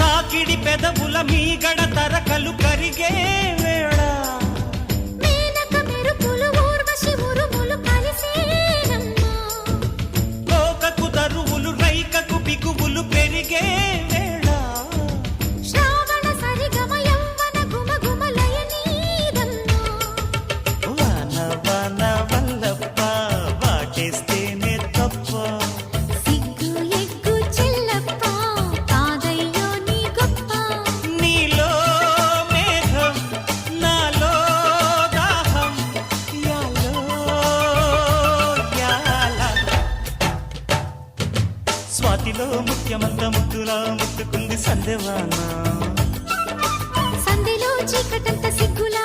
తాకిడి పెదవుల మీగడ తరకలు కరిగే వేళ మేనక మెరుపులు ఊర్వశి ఉరుములు కలిసేనమ్మా కోకకు దరువులు రైకకు బిగువులు పెరిగే వేళ శ్రావణ సరిగమ యవ్వన గుమగుమలయ నీదమ్మా వాన వాన వల్లప్ప వాటేస్తేనే తప్ప సిగ్గు ఎగ్గు చెల్లప్ప కాదయ్యో నీ గొప్ప నీలో మేఘం నాలో దాహం యాలో యాల స్వాతిలో ముఖ్యమంత ముద్దులా ముట్టుకుంది సందేవాన సంధిలో చీకటంత సిగ్గులా